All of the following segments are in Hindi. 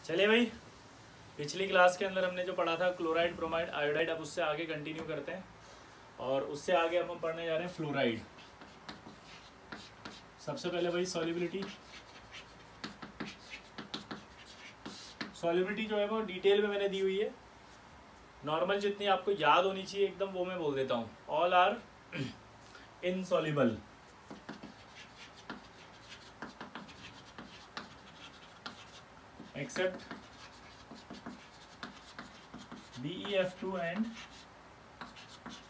चलिए भाई, पिछली क्लास के अंदर हमने जो पढ़ा था क्लोराइड, ब्रोमाइड, आयोडाइड, अब उससे आगे कंटिन्यू करते हैं और उससे आगे अब हम पढ़ने जा रहे हैं फ्लोराइड। सबसे पहले भाई सॉल्युबिलिटी जो है वो डिटेल में मैंने दी हुई है। नॉर्मल जितनी आपको याद होनी चाहिए एकदम वो मैं बोल देता हूँ। All are insoluble, except BeF2 and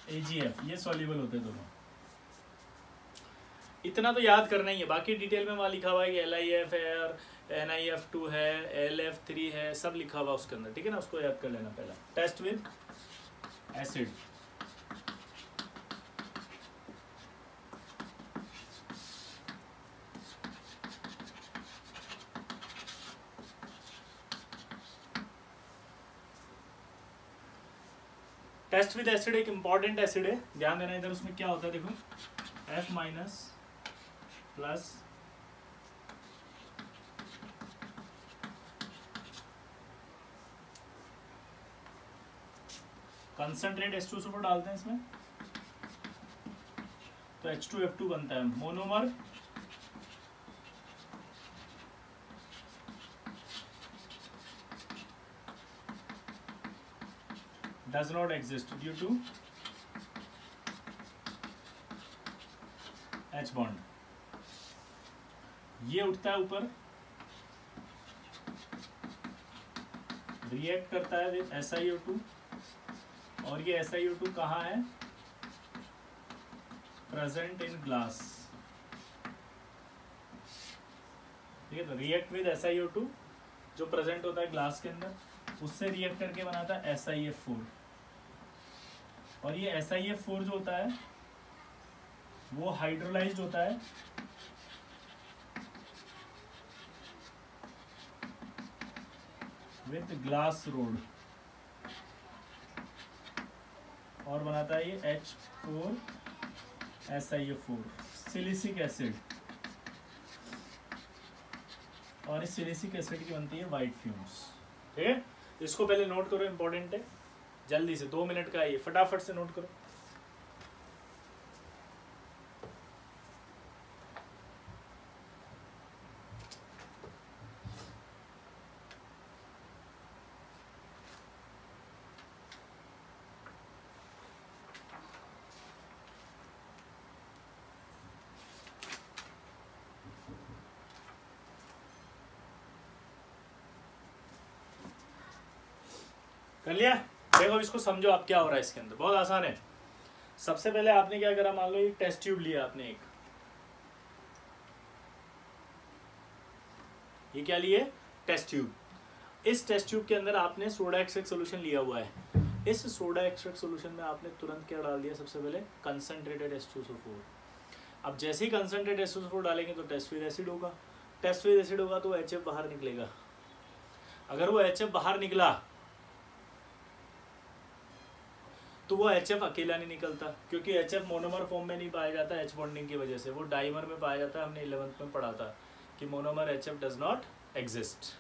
AgF, ये सॉल्युबल होते हैं दोनों। इतना तो याद करना ही है, बाकी डिटेल में वहाँ लिखा हुआ है कि LiF है और NiF2 है, LF3 है, सब लिखा हुआ उसके अंदर, ठीक है ना। उसको याद कर लेना पहला। Test with acid, test with acid एक इंपॉर्टेंट एसिड है, ध्यान देना इधर। उसमें क्या होता है देखो, F minus plus concentrate H2SO4 डालते हैं इसमें तो H2F2 बनता है। Monomer does not exist due to H bond। ये उठता है ऊपर, रिएक्ट करता है विद SiO2 और ये SiO2 कहाँ है? प्रेजेंट इन ग्लास, ठीक है। तो रिएक्ट विद SiO2 जो प्रेजेंट होता है ग्लास के अंदर, उससे रिएक्ट करके बनाता है SiF4। और ये SiF4 जो होता है वो हाइड्रोलाइज्ड होता है विद ग्लास रोड और बनाता है ये H4SiO4 सिलिसिक एसिड। और इस सिलिसिक एसिड की बनती है वाइट फ्यूम्स, ठीक है। इसको पहले नोट करो, इंपॉर्टेंट है। जल्दी से 2 मिनट का है ये, फटाफट से नोट करो। कर लिया? देखो इसको समझो आप क्या हो रहा है इसके अंदर, बहुत आसान है। सबसे पहले आपने क्या करा, मान लो एक टेस्ट ट्यूब लिया आपने, एक ये क्या लिए? Test tube. इस टेस्ट ट्यूब के अंदर आपने सोडा एक्सट्रैक्ट सॉल्यूशन लिया हुआ है। इस सोडा एक्सट्रैक्ट सॉल्यूशन में आपने तुरंत क्या डाल दिया? सबसे पहले कंसंट्रेटेड H2SO4। अब जैसे ही कंसंट्रेटेड H2SO4 डालेंगे तो टेस्ट विद एसिड होगा। टेस्ट विद एसिड होगा तो HF बाहर निकलेगा। अगर वो HF बाहर निकला तो वो HF अकेला नहीं निकलता, क्योंकि HF मोनोमर फॉर्म में नहीं पाया जाता H बॉन्डिंग की वजह से, वो डाइमर में पाया जाता है। हमने 11th में पढ़ा था कि monomer HF does not exist.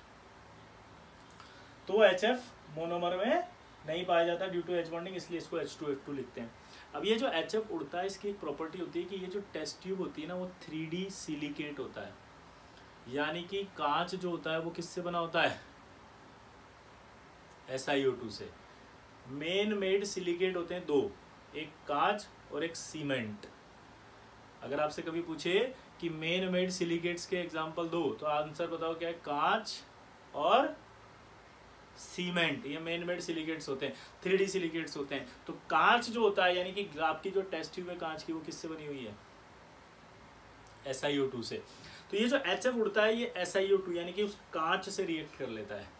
तो वो HF मोनोमर में नहीं पाया जाता ड्यू टू H बॉन्डिंग, इसलिए इसको H2F2 लिखते हैं। अब ये जो HF उड़ता है, इसकी एक प्रॉपर्टी होती है कि ये जो टेस्ट ट्यूब होती है ना, वो 3D सिलिकेट होता है। यानी कि कांच जो होता है वो किससे बना होता है? SiO2 से। मेन मेड सिलिकेट होते हैं दो, एक कांच और एक सीमेंट। अगर आपसे कभी पूछे कि मेन मेड सिलिकेट्स के एग्जांपल दो, तो आंसर बताओ क्या है? कांच और सीमेंट, ये मेन मेड सिलिकेट्स होते हैं, 3D सिलिकेट्स होते हैं। तो कांच जो होता है, यानी कि आपकी जो टेस्ट ट्यूब है कांच की, वो किससे बनी हुई है? SiO2 से। तो ये जो HF उड़ता है ये SiO2 यानी कि उस कांच से रिएक्ट कर लेता है।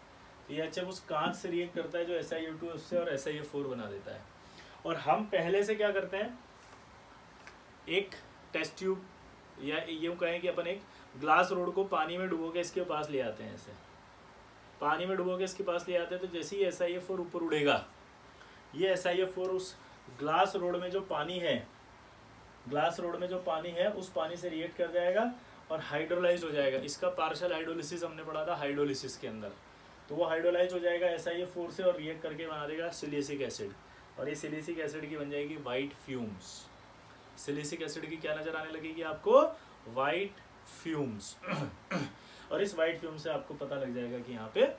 ये HF उस कांच से रिएक्ट करता है जो SiO2 उससे, और SiF4 बना देता है। और हम पहले से क्या करते हैं, एक टेस्ट ट्यूब या यूँ कहें कि अपन एक ग्लास रोड को पानी में डुबो के इसके पास ले आते हैं। ऐसे पानी में डुबो के इसके पास ले आते हैं तो जैसे ही SiF4 ऊपर उड़ेगा, ये SiF4 उस ग्लास रोड में जो पानी है, उस पानी से रिएक्ट कर जाएगा और हाइड्रोलाइज हो जाएगा। इसका पार्शियल हाइड्रोलिसिस हमने पढ़ा था हाइड्रोलिसिस के अंदर। तो वो हाइड्रोलाइज हो जाएगा SiO4 से और रिएक्ट करके बना देगा सिलिसिक एसिड, और ये सिलिसिक एसिड की बन जाएगी वाइट फ्यूम्स। सिलिसिक एसिड की क्या नजर आने लगेगी आपको? White fumes. और इस वाइट फ्यूम से आपको पता लग जाएगा कि यहाँ पे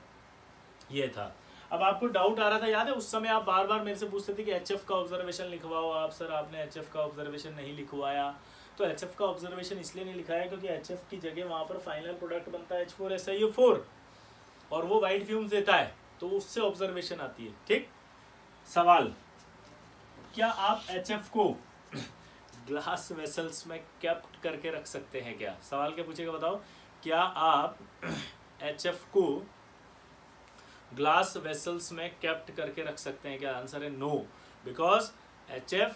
ये था। अब आपको डाउट आ रहा था, याद है उस समय आप बार बार मेरे से पूछते थे कि HF का ऑब्जर्वेशन लिखवाओ आप, सर आपने HF का ऑब्जर्वेशन नहीं लिखवाया। तो HF का ऑब्जर्वेशन इसलिए नहीं लिखाया क्योंकि HF की जगह वहाँ पर फाइनल प्रोडक्ट बनता है H4SiO4 और वो वाइट फ्यूम्स देता है, तो उससे ऑब्जर्वेशन आती है। ठीक। सवाल, क्या आप HF को ग्लास वेसल्स में कैप्ट करके रख सकते हैं क्या? सवाल क्या पूछेगा बताओ? क्या आप HF को ग्लास वेसल्स में कैप्ट करके रख सकते हैं क्या? आंसर है नो, बिकॉज HF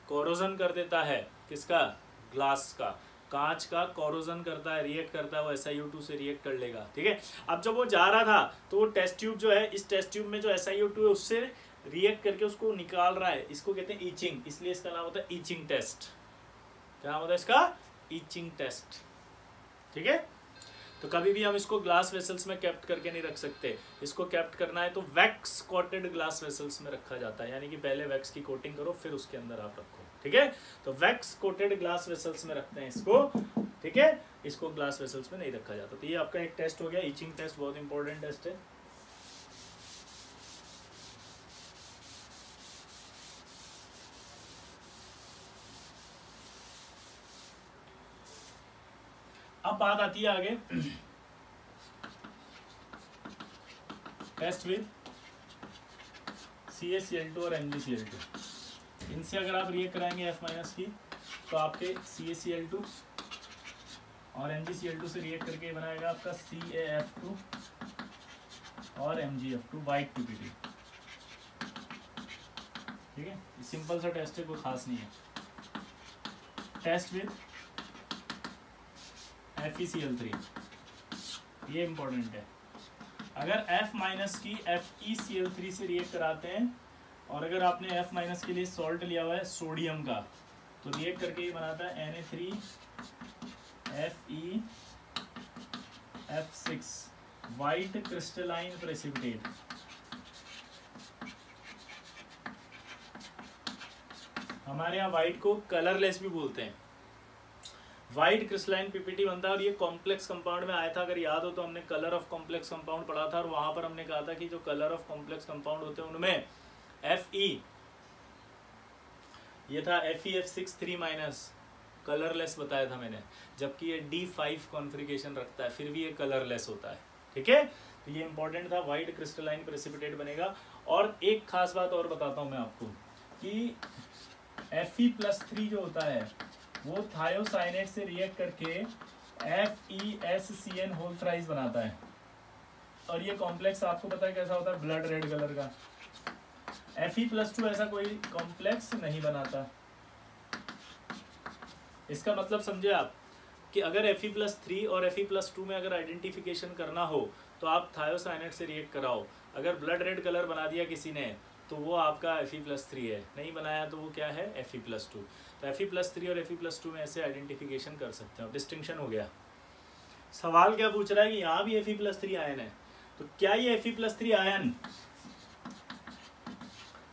कोरोजन कर देता है। किसका? ग्लास का, कांच का कोरोजन करता है, रिएक्ट करता है, वो SiO2 से रिएक्ट कर लेगा। ठीक है। अब जब वो जा रहा था तो वो टेस्ट ट्यूब जो है, इस टेस्ट ट्यूब में जो SiO2 है उससे रिएक्ट करके उसको निकाल रहा है, इसको कहते हैं ईचिंग, इसलिए इसका नाम होता है ईचिंग टेस्ट। क्या नाम होता है इसका? Etching test. ठीक है। तो कभी भी हम इसको ग्लास वेसल्स में कैप्ट करके नहीं रख सकते। इसको कैप्ट करना है तो वैक्स कोटेड ग्लास वेसल्स में रखा जाता है, यानी कि पहले वैक्स की कोटिंग करो फिर उसके अंदर आप रखो। ठीक है। तो वैक्स कोटेड ग्लास वेसल्स में रखते हैं इसको। ठीक है। इसको ग्लास वेसल्स में नहीं रखा जाता। तो ये आपका एक टेस्ट हो गया, ईचिंग टेस्ट, बहुत इंपॉर्टेंट टेस्ट है। अब बात आती है आगे टेस्ट विद CaCl2 और MgCl2। इनसे अगर आप रिएक्ट कराएंगे F- की तो आपके CaCl2 और MgCl2 से रिएक्ट करके बनाएगा आपका CaF2 और MgF2 वाइट PPT। ठीक है। सिंपल सा टेस्ट है, कोई खास नहीं है। टेस्ट विद FeCl3, ये इंपॉर्टेंट है। अगर F- की FeCl3 से रिएक्ट कराते हैं और अगर आपने F- के लिए सॉल्ट लिया हुआ है सोडियम का, तो रिएक्ट करके ये बनाता है Na3FeF6 वाइट क्रिस्टलाइन प्रेसिपिटेट। हमारे यहाँ वाइट को कलरलेस भी बोलते हैं। वाइट क्रिस्टलाइन पीपीटी बनता है और ये कॉम्प्लेक्स कंपाउंड में आया था। अगर याद हो तो हमने कलर ऑफ कॉम्प्लेक्स कंपाउंड पढ़ा था और वहां पर हमने कहा था कि जो कलर ऑफ कॉम्प्लेक्स कंपाउंड होते हैं उनमें Fe ये था FeF6 3- कलरलेस बताया था मैंने, जबकि ये D5 कॉन्फ़िगरेशन रखता है फिर भी ये कलरलेस होता है। ठीक है। तो ये इंपॉर्टेंट था, वाइट क्रिस्टलाइन प्रेसिपिटेट बनेगा। और एक खास बात और बताता हूं मैं आपको कि Fe+3 जो होता है वो थायोसाइनेट से रिएक्ट करके FeSCN होल थ्राइस बनाता है। और ये कॉम्प्लेक्स आपको पता है कैसा होता है? ब्लड रेड कलर का। Fe+2 ऐसा कोई कॉम्प्लेक्स नहीं बनाता। इसका मतलब समझे आप कि अगर Fe+3 और Fe+2 में अगर आइडेंटिफिकेशन करना हो तो आप थायोसाइनेट से रिएक्ट कराओ। अगर ब्लड रेड कलर बना दिया किसी ने तो वो आपका Fe+3 है, नहीं बनाया तो वो क्या है? Fe+2। तो Fe+3 और Fe+2 में ऐसे आइडेंटिफिकेशन कर सकते हो, डिस्टिंक्शन हो गया। सवाल क्या पूछ रहा है कि यहाँ भी Fe+3 आयन है, तो क्या ये Fe+3 आयन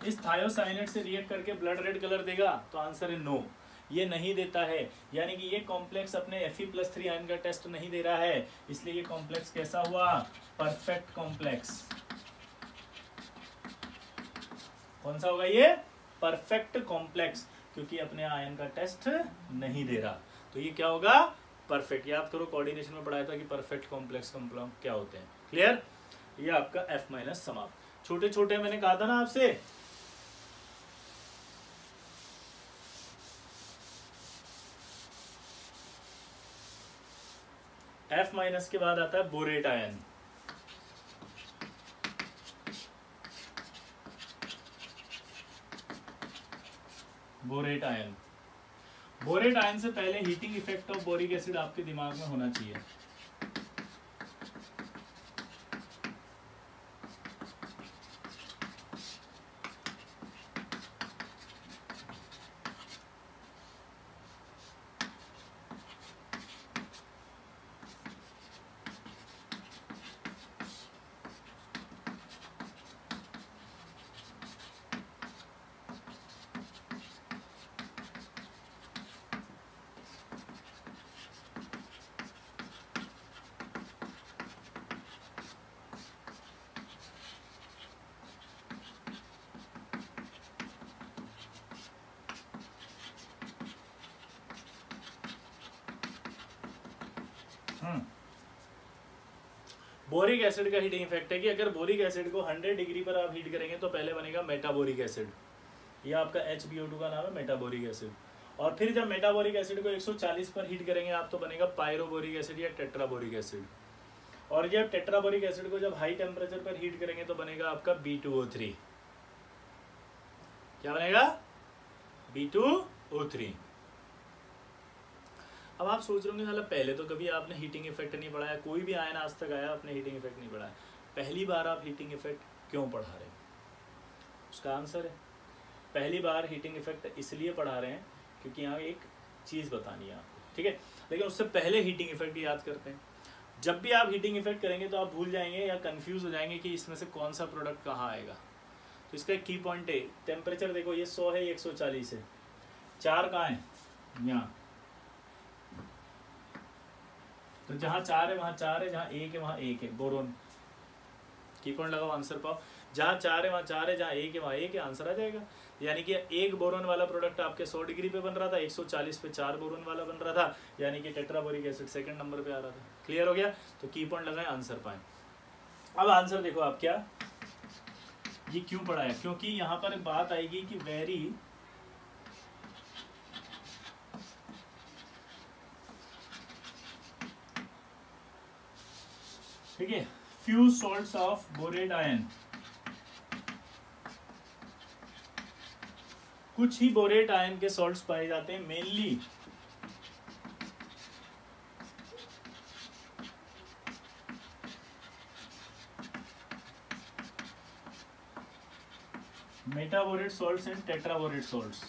इस थायोसाइनेट से रिएक्ट करके ब्लड रेड कलर देगा? तो आंसर है नो, ये नहीं देता है। यानी कि ये कॉम्प्लेक्स अपने Fe+3 आयन का टेस्ट नहीं दे रहा है, इसलिए ये कॉम्प्लेक्स कैसा हुआ? Perfect complex. कौन सा होगा ये? परफेक्ट कॉम्प्लेक्स, क्योंकि अपने आयन का टेस्ट नहीं दे रहा। तो ये क्या होगा? परफेक्ट। याद करो कोऑर्डिनेशन में पढ़ाया था कि परफेक्ट कॉम्प्लेक्स कंपाउंड क्या होते हैं। क्लियर? ये आपका F- समाप्त। छोटे छोटे मैंने कहा था ना आपसे, F- के बाद आता है borate ion. Borate ion, borate ion से पहले heating effect of boric acid आपके दिमाग में होना चाहिए। बोरिक एसिड का हीटिंग इफेक्ट है कि अगर बोरिक एसिड को 100 डिग्री पर आप हीट करेंगे तो पहले बनेगा मेटाबोरिक एसिड, यह आपका HBO2 का नाम है मेटाबोरिक एसिड। और फिर जब मेटाबोरिक एसिड को 140 पर हीट करेंगे आप तो बनेगा पायरोबोरिक एसिड या टेट्राबोरिक एसिड। और जब टेट्राबोरिक एसिड को जब हाई टेम्परेचर पर हीट करेंगे तो बनेगा आपका B2O3। क्या बनेगा? B2O3। अब आप सोच रहे होंगे साला पहले तो कभी आपने हीटिंग इफेक्ट नहीं पढ़ाया, कोई भी आयन आज तक आया आपने हीटिंग इफेक्ट नहीं पढ़ाया, पहली बार आप हीटिंग इफेक्ट क्यों पढ़ा रहे हैं? उसका आंसर है पहली बार हीटिंग इफेक्ट इसलिए पढ़ा रहे हैं क्योंकि यहाँ एक चीज़ बतानी है आपको, ठीक है। लेकिन उससे पहले हीटिंग इफेक्ट याद करते हैं। जब भी आप हीटिंग इफेक्ट करेंगे तो आप भूल जाएंगे या कंफ्यूज हो जाएंगे कि इसमें से कौन सा प्रोडक्ट कहाँ आएगा। तो इसका एक की पॉइंट है, टेम्परेचर देखो ये 100 है, 140 है, 4 कहाँ है? यहाँ। तो जहाँ 4 है वहाँ 4 है, जहाँ 1 है वहाँ 1 है, बोरोन। की पॉइंट लगाओ, आंसर पाओ। जहाँ 4 है वहाँ 4 है, जहाँ 1 है वहाँ 1 है, आंसर आ जाएगा। यानी कि एक बोरोन वाला प्रोडक्ट आपके 100 डिग्री पे बन रहा था, 140 पे 4 बोरोन वाला बन रहा था, यानी कि टेट्राबोरिक एसिड सेकंड नंबर पे आ रहा था। क्लियर हो गया? तो की पॉइंट लगाए, आंसर पाए। अब आंसर देखो आप, क्या ये क्यों पढ़ा है? क्योंकि यहाँ पर बात आएगी कि वेरी ठीक है, few salts of borate ion, कुछ ही बोरेट आयन के सॉल्ट्स पाए जाते हैं, mainly metaborate salts and tetraborate salts.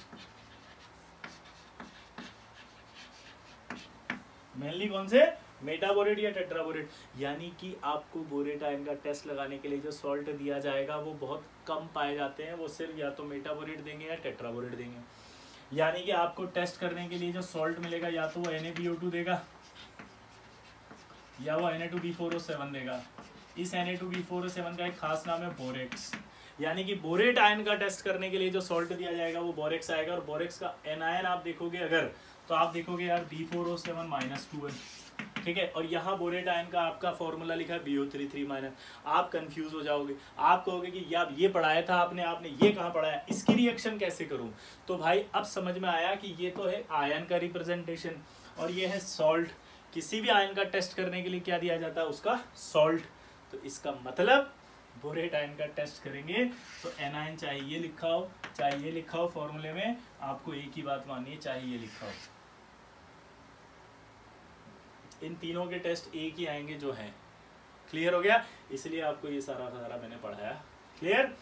Mainly कौन से? मेटाबोरेट या टेट्राबोरेट। यानी कि आपको बोरेट आयन का टेस्ट लगाने के लिए जो सॉल्ट दिया जाएगा वो बहुत कम पाए जाते हैं, वो सिर्फ या तो मेटाबोरेट देंगे या टेट्राबोरेट देंगे। यानी कि आपको टेस्ट करने के लिए जो सॉल्ट मिलेगा या तो वो Na2BO2 देगा या वो Na2B4O7 देगा। इस Na2B4O7 का एक खास नाम है बोरेक्स। यानी कि बोरेट आयन का टेस्ट करने के लिए जो सॉल्ट दिया जाएगा वो बोरेक्स आएगा। और बोरेक्स का एनायन आप देखोगे अगर, तो आप देखोगे यार B4O7-2 है, ठीक है। और यहाँ बोरेट आयन का आपका फॉर्मूला लिखा है BO3 आप कंफ्यूज हो जाओगे, आप कहोगे कि यार ये पढ़ाया था आपने ये कहाँ पढ़ाया, इसकी रिएक्शन कैसे करूँ? तो भाई अब समझ में आया कि ये तो है आयन का रिप्रेजेंटेशन और ये है सॉल्ट। किसी भी आयन का टेस्ट करने के लिए क्या दिया जाता है? उसका सॉल्ट। तो इसका मतलब बोरेट आयन का टेस्ट करेंगे तो एनायन चाहे ये लिखा हो चाहे ये लिखा हो, फॉर्मूले में आपको एक ही बात माननी है, चाहे ये लिखा हो। इन तीनों के टेस्ट एक ही आएंगे जो हैं। क्लियर हो गया? इसलिए आपको ये सारा मैंने पढ़ाया। क्लियर?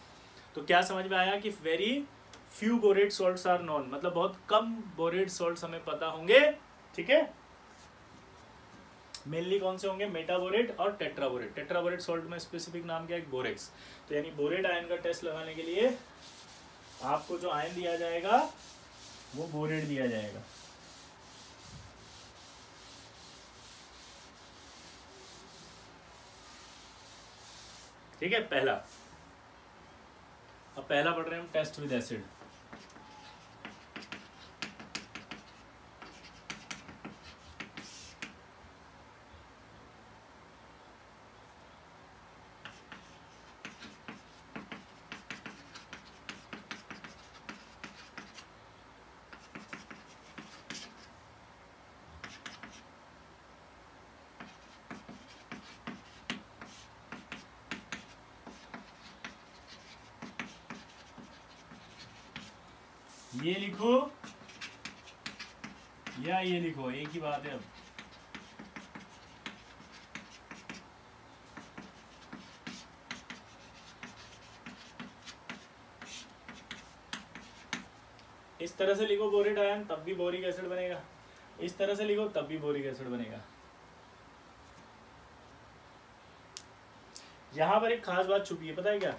तो क्या समझ में आया कि very few borate salts are known, मतलब बहुत कम बोरेट सॉल्ट्स हमें पता होंगे, ठीक है। मेनली कौन से होंगे? मेटाबोरेट और टेट्राबोरेट। टेट्राबोरेट सॉल्ट में स्पेसिफिक नाम क्या है? बोरेक्स। तो यानी बोरेट आयन का टेस्ट लगाने के लिए आपको जो आयन दिया जाएगा वो बोरेट दिया जाएगा। ठीक है, पहला। अब पहला पढ़ रहे हैं हम टेस्ट विद एसिड। ये लिखो या ये लिखो, एक ही बात है। अब इस तरह से लिखो बोरेट आयन, तब भी बोरिक एसिड बनेगा। इस तरह से लिखो तब भी बोरिक एसिड बनेगा। यहां पर एक खास बात छुपी है, पता है क्या?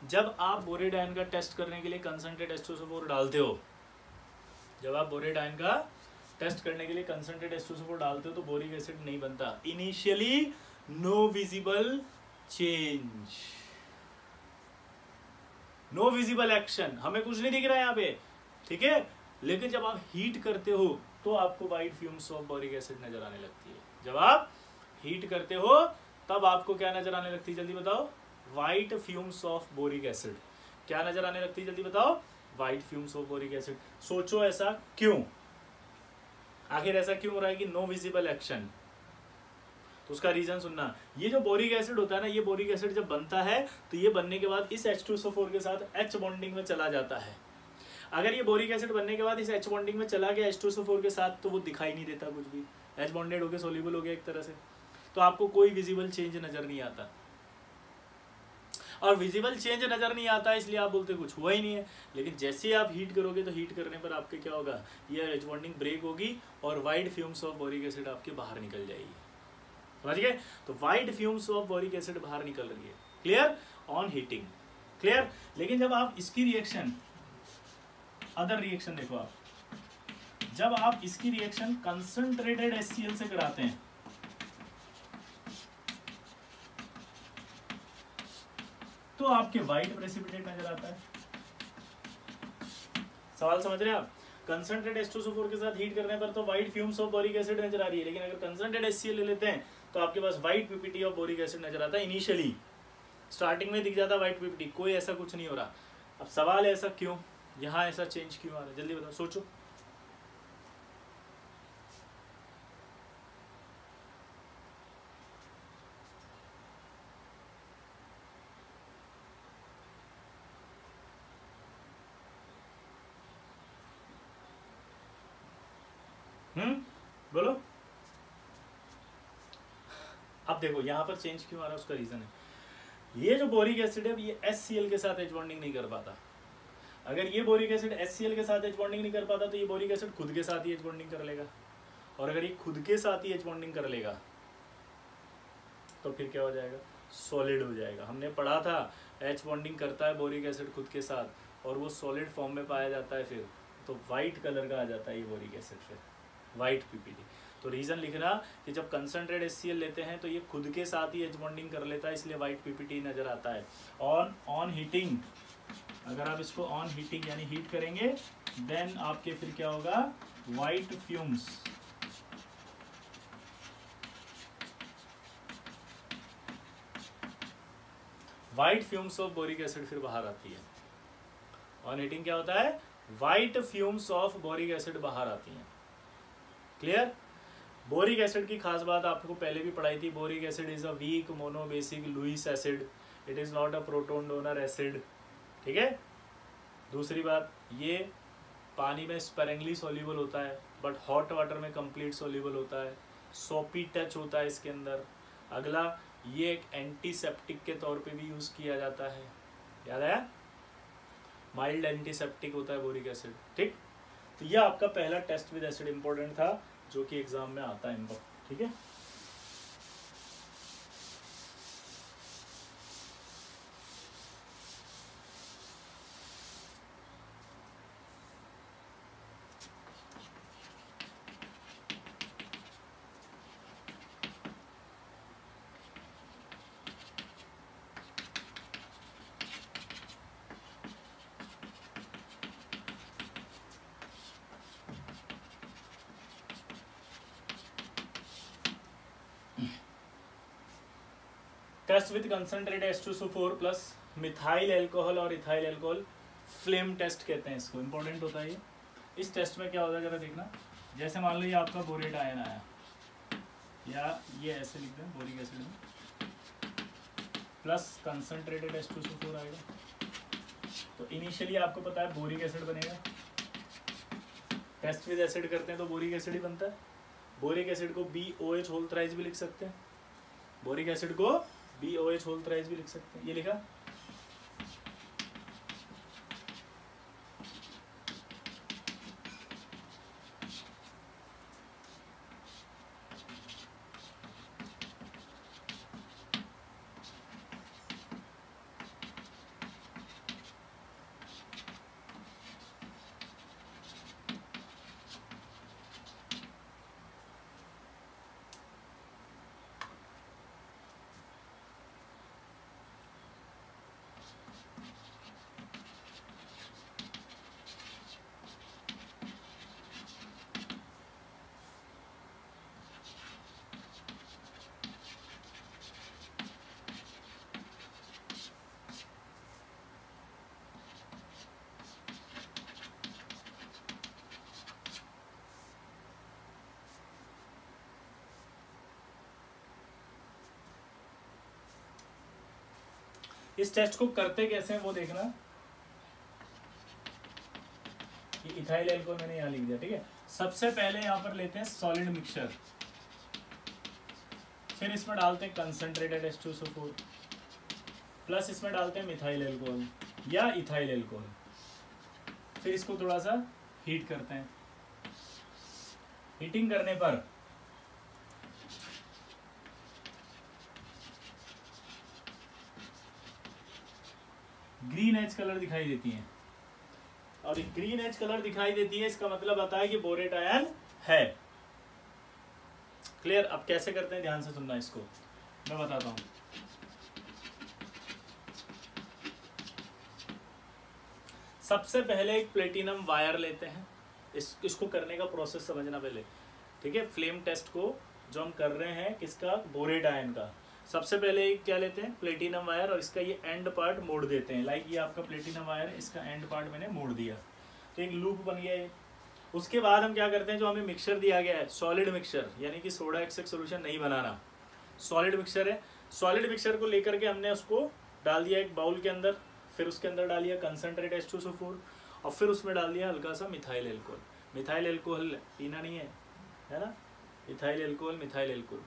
जब आप बोरेट आयन का टेस्ट करने के लिए कंसंट्रेट H2SO4 डालते हो, जब आप बोरेट आयन का टेस्ट करने के लिए कंसंट्रेट H2SO4 डालते हो तो बोरिक एसिड नहीं बनता। Initially no visible change, no visible action, हमें कुछ नहीं दिख रहा है यहाँ पे, ठीक है। लेकिन जब आप हीट करते हो तो आपको white fumes of boric acid नजर आने लगती है। जब आप हीट करते हो तब आपको क्या नजर आने लगती है, जल्दी बताओ? White fumes of boric acid. क्या नजर आने लगती है, जल्दी बताओ? White fumes of boric acid. सोचो ऐसा क्यों, आखिर ऐसा क्यों हो रहा है कि नो विजिबल एक्शन? तो उसका रीजन सुनना। ये जो बोरिक एसिड होता है ना, ये बोरिक एसिड जब बनता है तो ये बनने के बाद इस H2SO4 के साथ H बॉन्डिंग में चला जाता है। अगर ये बोरिक एसिड बनने के बाद इस H बॉन्डिंग में चला गया H2SO4 के साथ, तो वो दिखाई नहीं देता कुछ भी, H बॉन्डेड हो गया, सोल्यूबल हो गया एक तरह से, तो आपको कोई विजिबल चेंज नजर नहीं आता। और विजिबल चेंज नजर नहीं आता इसलिए आप बोलते कुछ हुआ ही नहीं है। लेकिन जैसे ही आप हीट करोगे तो हीट करने पर आपके क्या होगा, ये H बॉन्डिंग ब्रेक होगी और white fumes of boric acid आपके बाहर निकल जाएगी। समझ गए? तो white fumes of boric acid बाहर निकल रही है, क्लियर, ऑन हीटिंग, क्लियर। लेकिन जब आप इसकी रिएक्शन, अदर रिएक्शन देखो आप, जब आप इसकी रिएक्शन कंसंट्रेटेड HCl से कराते हैं तो आपके व्हाइट प्रेसिपिटेट नजर आता है। सवाल समझ रहे हैं आप? कंसंट्रेट H2SO4 के साथ हीट करने पर तो white fumes of boric acid नजर आ रही है, लेकिन अगर कंसंट्रेट HCl ले लेते हैं तो आपके पास white PPT of boric acid नजर आता है। इनिशियली स्टार्टिंग में दिख जाता व्हाइट पीपीटी, कोई ऐसा कुछ नहीं हो रहा। अब सवाल है ऐसा क्यों, यहाँ ऐसा चेंज क्यों आ रहा है, जल्दी बताओ, सोचो। बोलो। अब देखो यहाँ पर चेंज क्यों आ रहा है, उसका रीजन है, ये जो बोरिक एसिड है ये HCl के साथ H बॉन्डिंग नहीं कर पाता। अगर ये बोरिक एसिड HCl के साथ H बॉन्डिंग नहीं कर पाता तो ये बोरिक एसिड खुद के साथ ही H बॉन्डिंग कर लेगा, और अगर ये खुद के साथ ही H बॉन्डिंग कर लेगा तो फिर क्या हो जाएगा, सॉलिड हो जाएगा। हमने पढ़ा था H बॉन्डिंग करता है बोरिक एसिड खुद के साथ और वो सॉलिड फॉर्म में पाया जाता है, फिर तो वाइट कलर का आ जाता है ये बोरिक एसिड, फिर वाइट पीपीटी। तो रीज़न लिखना कि जब कंसंट्रेट HCl लेते हैं तो ये खुद के साथ ही H बॉन्डिंग कर लेता है, इसलिए वाइट पीपीटी नजर आता है। ऑन हीटिंग, अगर आप इसको ऑन हीटिंग यानी हीट करेंगे देन आपके फिर क्या होगा, white fumes, white fumes of boric acid फिर बाहर आती है। ऑन हीटिंग क्या होता है, white fumes of boric acid बाहर आती हैं, क्लियर। बोरिक एसिड की खास बात आपको पहले भी पढ़ाई थी, boric acid is a weak monobasic Lewis acid, it is not a proton donor acid, ठीक है। दूसरी बात, ये पानी में स्पेरेंगली सॉल्यूबल होता है बट हॉट वाटर में कंप्लीट सॉल्यूबल होता है, सोपी टच होता है इसके अंदर। अगला, ये एक एंटीसेप्टिक के तौर पे भी यूज किया जाता है, याद आया, माइल्ड एंटीसेप्टिक होता है बोरिक एसिड, ठीक। तो यह आपका पहला टेस्ट विद एसिड इंपॉर्टेंट था जो कि एग्जाम में आता है इनको, ठीक है। Test with concentrate H2SO4 plus methyl alcohol और इथाइल एल्कोहल, फ्लेम टेस्ट कहते हैं इसको, इंपॉर्टेंट होता है ये। इस टेस्ट में क्या होता है जरा देखना, जैसे मान लो ये आपका बोरेट आयन आया, या ये ऐसे लिख दें बोरिक एसिड में प्लस कंसंट्रेटेड H2SO4 आएगा, तो इनिशियली आपको पता है बोरिक एसिड बनेगा। टेस्ट विद एसिड करते हैं तो बोरिक एसिड ही बनता है। बोरिक एसिड को BOH होल थ्राइस भी लिख सकते हैं, बोरिक एसिड को BOH होल थ्राइस भी लिख सकते हैं, ये लिखा। इस टेस्ट को करते कैसे हैं वो देखना। कि इथाइल एल्कोहल मैंने यहाँ लिख दिया, ठीक है। सबसे पहले यहाँ पर लेते हैं सॉलिड मिक्सचर, फिर इसमें डालते हैं कंसंट्रेटेड H2SO4 प्लस इसमें डालते हैं मिथाइल एल्कोहल या इथाइल एल्कोहल, फिर इसको थोड़ा सा हीट करते हैं। हीटिंग करने पर ग्रीन एज कलर दिखाई देती है, और ग्रीन एज कलर दिखाई देती है इसका मतलब आता है कि बोरेट आयन है। क्लियर? अब कैसे करते हैं ध्यान से सुनना, इसको मैं बताता हूं। सबसे पहले एक प्लेटिनम वायर लेते हैं, इसको करने का प्रोसेस समझना पहले, ठीक है। फ्लेम टेस्ट को जो हम कर रहे हैं किसका, बोरेट आयन का। सबसे पहले क्या लेते हैं, प्लेटिनम वायर, और इसका ये एंड पार्ट मोड़ देते हैं। लाइक ये आपका प्लेटिनम वायर है, इसका एंड पार्ट मैंने मोड़ दिया, तो एक लूप बन गया ये। उसके बाद हम क्या करते हैं, जो हमें मिक्सचर दिया गया है सॉलिड मिक्सचर, यानी कि सोडा एक्सेक सोल्यूशन नहीं बनाना, सॉलिड मिक्सचर है। सॉलिड मिक्सचर को लेकर के हमने उसको डाल दिया एक बाउल के अंदर, फिर उसके अंदर डालिए कंसनट्रेट H2SO4 और फिर उसमें डाल दिया हल्का सा मिथाइल एल्कोहल। मिथाइल एल्कोहल पीना नहीं है ना, मिथाइल एल्कोहल, मिथाइल एल्कोहल।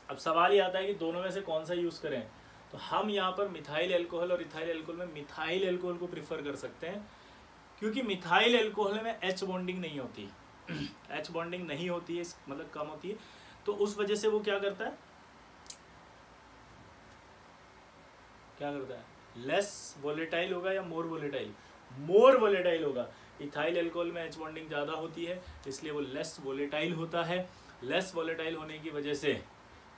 अब सवाल ये आता है कि दोनों में से कौन सा यूज़ करें, तो हम यहाँ पर मिथाइल एल्कोहल और इथाइल एल्कोहल में मिथाइल एल्कोहल को प्रीफर कर सकते हैं, क्योंकि मिथाइल एल्कोहल में H बॉन्डिंग नहीं होती H बॉन्डिंग नहीं होती है, मतलब कम होती है, तो उस वजह से वो क्या करता है, लेस वोलेटाइल होगा या मोर वोलेटाइल, मोर वोलेटाइल होगा। इथाइल एल्कोहल में H बॉन्डिंग ज़्यादा होती है, इसलिए वो लेस वोलेटाइल होता है। लेस वोलेटाइल होने की वजह से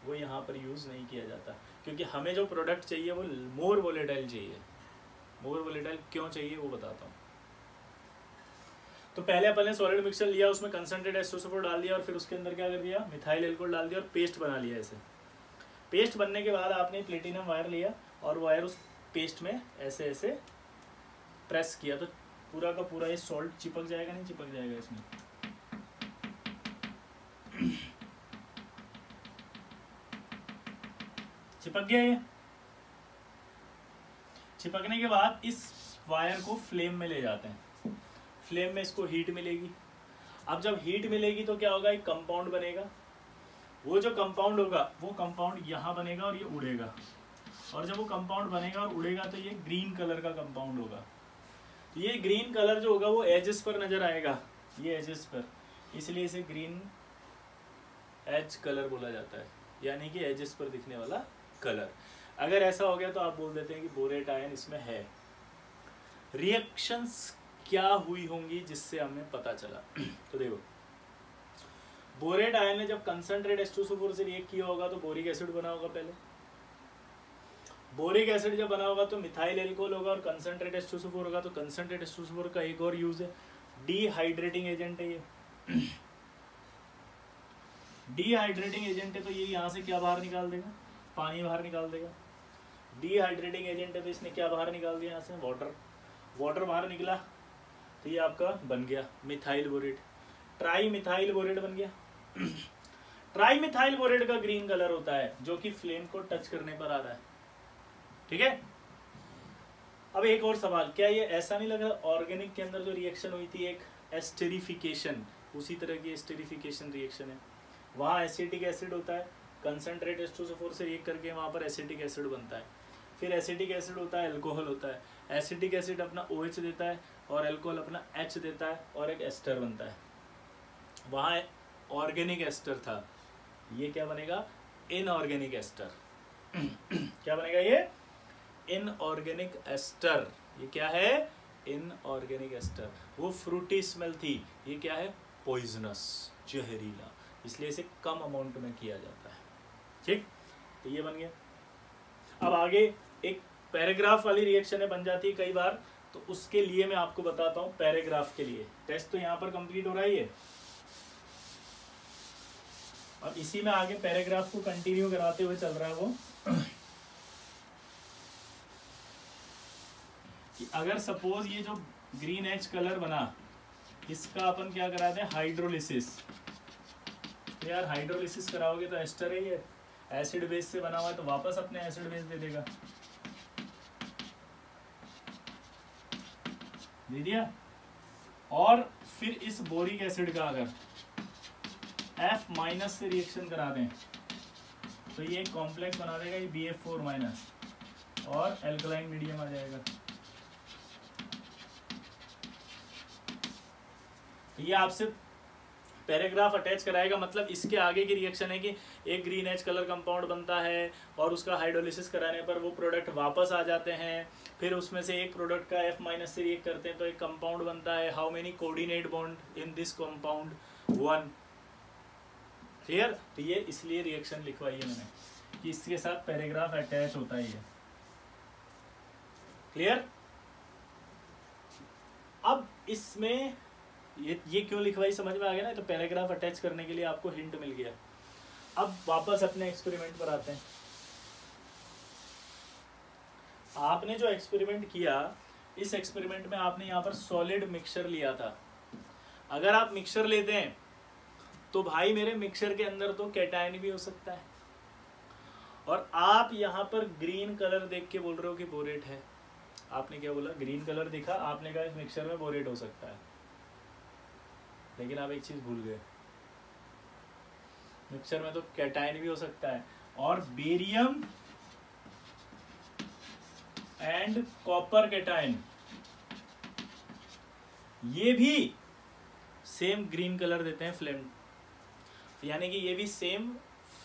वो यहाँ पर यूज़ नहीं किया जाता, क्योंकि हमें जो प्रोडक्ट चाहिए वो मोर वोलेटाइल चाहिए। मोर वोलेटाइल क्यों चाहिए वो बताता हूँ। तो पहले अपन ने सॉलिड मिक्सचर लिया, उसमें कंसंट्रेटेड H2SO4 डाल दिया, और फिर उसके अंदर क्या कर दिया, मिथाइल एल्कोहल डाल दिया और पेस्ट बना लिया। ऐसे पेस्ट बनने के बाद आपने प्लेटिनम वायर लिया और वायर उस पेस्ट में ऐसे ऐसे प्रेस किया, तो पूरा का पूरा ये सॉल्ट चिपक जाएगा, नहीं चिपक जाएगा इसमें। चिपक गया ये। चिपकने के बाद इस वायर को फ्लेम में ले जाते हैं, फ्लेम में इसको हीट मिलेगी। अब जब हीट मिलेगी तो क्या होगा, एक कंपाउंड बनेगा। वो जो कंपाउंड होगा वो कंपाउंड यहाँ बनेगा और ये उड़ेगा, और जब वो कंपाउंड बनेगा और उड़ेगा तो ये ग्रीन कलर का कंपाउंड होगा। तो ये ग्रीन कलर जो होगा वो एजेस पर नजर आएगा, ये एजेस पर, इसलिए इसे ग्रीन एज कलर बोला जाता है, यानी कि एजेस पर दिखने वाला कलर। अगर ऐसा हो गया तो आप बोल देते हैं कि बोरेट आयन इसमें है। रिएक्शंस क्या हुई होंगी जिससे हमें पता चला तो देखो, बोरेट आयन ने जब कंसंट्रेट H2SO4 से रिएक्ट किया होगा तो बोरिक एसिड बना होगा। पहले बोरिक एसिड जब बना होगा तो मिथाइल एल्कोहल होगा, और कंसंट्रेट H2SO4 होगा। तो कंसंट्रेट H2SO4 का एक और यूज है, डिहाइड्रेटिंग एजेंट है ये। डिहाइड्रेटिंग एजेंट है तो ये यहाँ से क्या बाहर निकाल देगा, पानी बाहर निकाल देगा। डिहाइड्रेटिंग एजेंट है तो इसने क्या बाहर निकाल दिया, यहाँ से वाटर, वाटर बाहर निकला तो ये आपका बन गया methyl borate, tri methyl borate बन गया। ट्राई मिथाइल बोरेट का ग्रीन कलर होता है, जो कि फ्लेम को टच करने पर आ रहा है, ठीक है। अब एक और सवाल, क्या ये ऐसा नहीं लगा ऑर्गेनिक के अंदर जो रिएक्शन हुई थी एक एस्टेरिफिकेशन, उसी तरह की एस्टेरिफिकेशन रिएक्शन है। वहाँ एसिटिक एसिड होता है, कंसंट्रेट H2SO4 से रिएक्ट करके वहाँ पर एसिटिक एसिड बनता है। फिर एसिटिक एसिड होता है, अल्कोहल होता है। एसिटिक एसिड अपना OH देता है और अल्कोहल अपना H देता है और एक एस्टर बनता है। वहाँ ऑर्गेनिक एस्टर था, ये क्या बनेगा, इनऑर्गेनिक एस्टर। क्या बनेगा ये, इनऑर्गेनिक एस्टर। ये क्या है, इनऑर्गेनिक एस्टर। वो फ्रूटी स्मेल थी, ये क्या है, पॉइजनस, जहरीला, इसलिए इसे कम अमाउंट में किया जाता है, ठीक। तो ये बन गया। अब आगे एक पैराग्राफ वाली रिएक्शन बन जाती है कई बार, तो उसके लिए मैं आपको बताता हूँ। पैराग्राफ के लिए टेस्ट तो यहाँ पर कंप्लीट हो रहा है, और इसी में आगे पैराग्राफ को कंटिन्यू कराते हुए चल रहा है वो कि अगर सपोज ये जो ग्रीन एज कलर बना, इसका अपन क्या कराते हैं, हाइड्रोलिसिस। तो यार हाइड्रोलिसिस कराओगे तो एस्टर है, ये एसिड बेस से बना हुआ है तो वापस अपने एसिड बेस दे देगा। दे दिया। और फिर इस बोरिक एसिड का अगर F माइनस से रिएक्शन करा दें तो ये एक कॉम्प्लेक्स बना देगा, ये BF4 माइनस, और एल्कलाइन मीडियम आ जाएगा। ये आपसे पैराग्राफ अटैच कराएगा, मतलब इसके आगे की रिएक्शन है कि एक ग्रीन एच कलर कंपाउंड बनता है और उसका हाइड्रोलिसिस कराने पर वो प्रोडक्ट वापस आ जाते हैं, फिर उसमें से एक प्रोडक्ट का F माइनस से रिएक्ट करते हैं तो एक कंपाउंड बनता है। How many coordinate bond in this compound? 1। Clear? तो ये इसलिए रिएक्शन लिखवाई है मैंने कि इसके साथ पैराग्राफ अटैच होता है ये। क्लियर? अब इसमें ये क्यों लिखवाई समझ में आ गया ना? तो पैराग्राफ अटैच करने के लिए आपको हिंट मिल गया। अब वापस अपने एक्सपेरिमेंट पर आते हैं। आपने जो एक्सपेरिमेंट किया, इस एक्सपेरिमेंट में आपने यहाँ पर सॉलिड मिक्सचर लिया था। अगर आप मिक्सचर लेते हैं तो भाई मेरे मिक्सचर के अंदर तो कैटायन भी हो सकता है, और आप यहाँ पर ग्रीन कलर देख के बोल रहे हो कि बोरेट है। आपने क्या बोला? ग्रीन कलर दिखा, आपने कहा इस मिक्सचर में बोरेट हो सकता है। लेकिन आप एक चीज भूल गए, मिक्सचर में तो कैटायन भी हो सकता है, और बेरियम एंड कॉपर कैटायन ये भी सेम ग्रीन कलर देते हैं फ्लेम, यानी कि ये भी सेम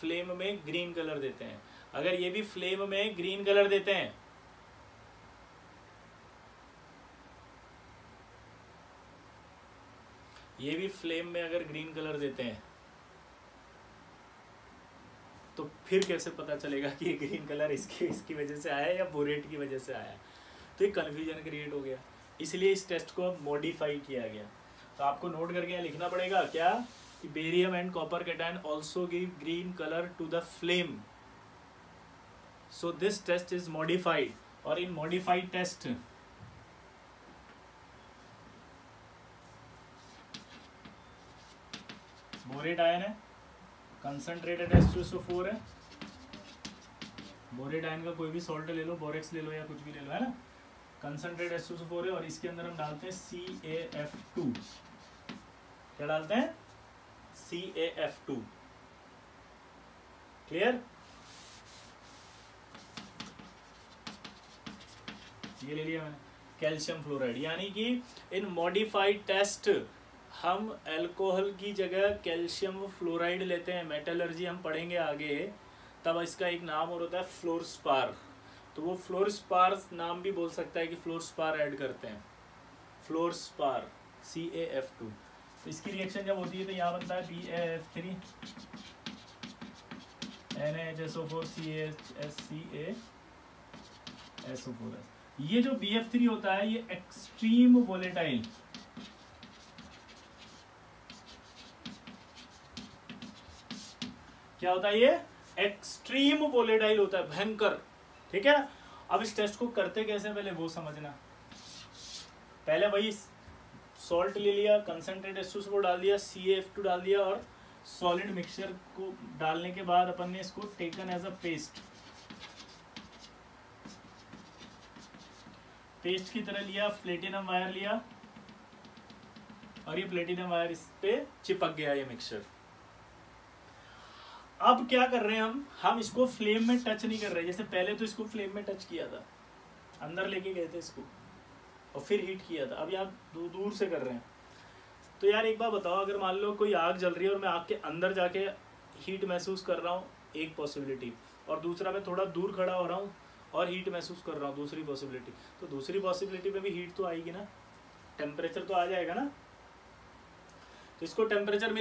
फ्लेम में ग्रीन कलर देते हैं। अगर ये भी फ्लेम में ग्रीन कलर देते हैं ये भी फ्लेम में अगर ग्रीन कलर देते हैं तो फिर कैसे पता चलेगा कि ये ग्रीन कलर इसकी वजह से आया या बोरेट की वजह से आया? तो ये कन्फ्यूजन क्रिएट हो गया, इसलिए इस टेस्ट को मॉडिफाई किया गया। तो आपको नोट करके यहाँ लिखना पड़ेगा क्या कि barium and copper cation also give green colour to the flame, so this test is modified. और इन मॉडिफाइड टेस्ट बोरेट आयन है, कंसंट्रेटेड H2SO4 है। बोरेट आयन का कोई भी सॉल्ट ले लो, बोरेक्स ले लो या कुछ भी ले लो, है ना। कंसंट्रेटेड H2SO4 है और इसके अंदर हम डालते हैं CaF2। क्या डालते हैं? CaF2। क्लियर? ये ले लिया मैंने, कैल्शियम फ्लोराइड। यानी कि इन मॉडिफाइड टेस्ट हम अल्कोहल की जगह कैल्शियम फ्लोराइड लेते हैं। मेटलर्जी हम पढ़ेंगे आगे, तब इसका एक नाम और होता है फ्लोरस्पार। तो वो फ्लोरस्पार नाम भी बोल सकता है कि फ्लोरस्पार ऐड करते हैं, फ्लोरस्पार CaF2। तो इसकी रिएक्शन जब होती है तो यहाँ बनता है BaF3 NaHSO4 CaSO4। ये जो BF3 होता है ये एक्सट्रीम वोलेटाइल, क्या होता है? ये एक्सट्रीम वोलेटाइल होता है, भयंकर। ठीक है। अब इस टेस्ट को करते कैसे पहले वो समझना। पहले वही सॉल्ट ले लिया, कंसंट्रेट H2SO4 डाल दिया, CaF2 डाल दिया, और सॉलिड मिक्सचर को डालने के बाद अपन ने इसको टेकन एज अ पेस्ट की तरह लिया। प्लेटिनम वायर लिया और ये प्लेटिनम वायर इस पे चिपक गया ये मिक्सचर। अब क्या कर रहे हैं हम इसको फ्लेम में टच नहीं कर रहे। जैसे पहले तो इसको फ्लेम में टच किया था, अंदर लेके गए थे इसको और फिर हीट किया था। अब यहाँ दूर से कर रहे हैं। तो यार एक बात बताओ, अगर मान लो कोई आग जल रही है और मैं आग के अंदर जाके हीट महसूस कर रहा हूँ, एक पॉसिबिलिटी, और दूसरा मैं थोड़ा दूर खड़ा हो रहा हूँ और हीट महसूस कर रहा हूँ, दूसरी पॉसिबिलिटी। तो दूसरी पॉसिबिलिटी में भी हीट तो आएगी ना, टेम्परेचर तो आ जाएगा ना। तो इसको टेम्परेचर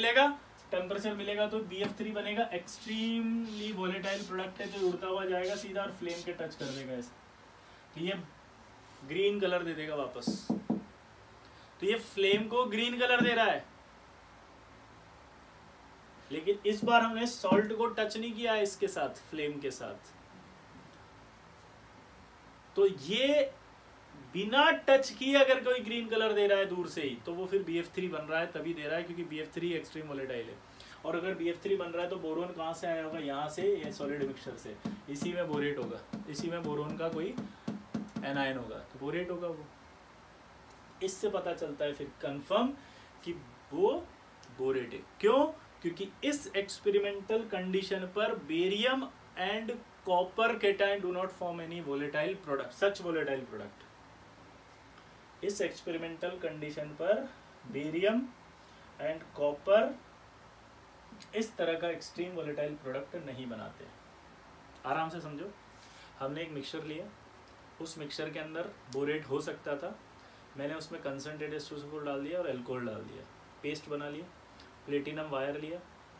मिलेगा तो BF3 बनेगा। एक्सट्रीमली वोलेटाइल प्रोडक्ट है तो उड़ता हुआ जाएगा सीधा और फ्लेम के टच कर देगा ऐसे, तो ये ग्रीन कलर दे देगा वापस। तो ये फ्लेम को ग्रीन कलर दे रहा है, लेकिन इस बार हमने सॉल्ट को टच नहीं किया है इसके साथ, फ्लेम के साथ। तो ये बिना टच किए अगर कोई ग्रीन कलर दे रहा है दूर से ही, तो वो फिर BF3 बन रहा है, तभी दे रहा है क्योंकि BF3 एक्सट्रीम वोलेटाइल है। और अगर BF3 बन रहा है तो बोरोन कहाँ से आया होगा? यहाँ से, ये सॉलिड मिक्सचर से। इसी में बोरेट होगा, इसी में बोरोन का कोई एनायन होगा, तो बोरेट होगा वो। इससे पता चलता है फिर कंफर्म कि वो बोरेट है। क्यों? क्योंकि इस एक्सपेरिमेंटल कंडीशन पर barium and copper cation do not form any volatile product, such volatile product. इस एक्सपेरिमेंटल कंडीशन पर बेरियम एंड कॉपर इस तरह का एक्सट्रीम वोलेटाइल प्रोडक्ट नहीं बनाते। आराम से समझो, हमने एक मिक्सचर लिया, उस मिक्सचर के अंदर बोरेट हो सकता था, मैंने उसमें कंसनट्रेटेड H2SO4 डाल दिया और अल्कोहल डाल दिया, पेस्ट बना लिया, प्लेटिनम वायर लिया,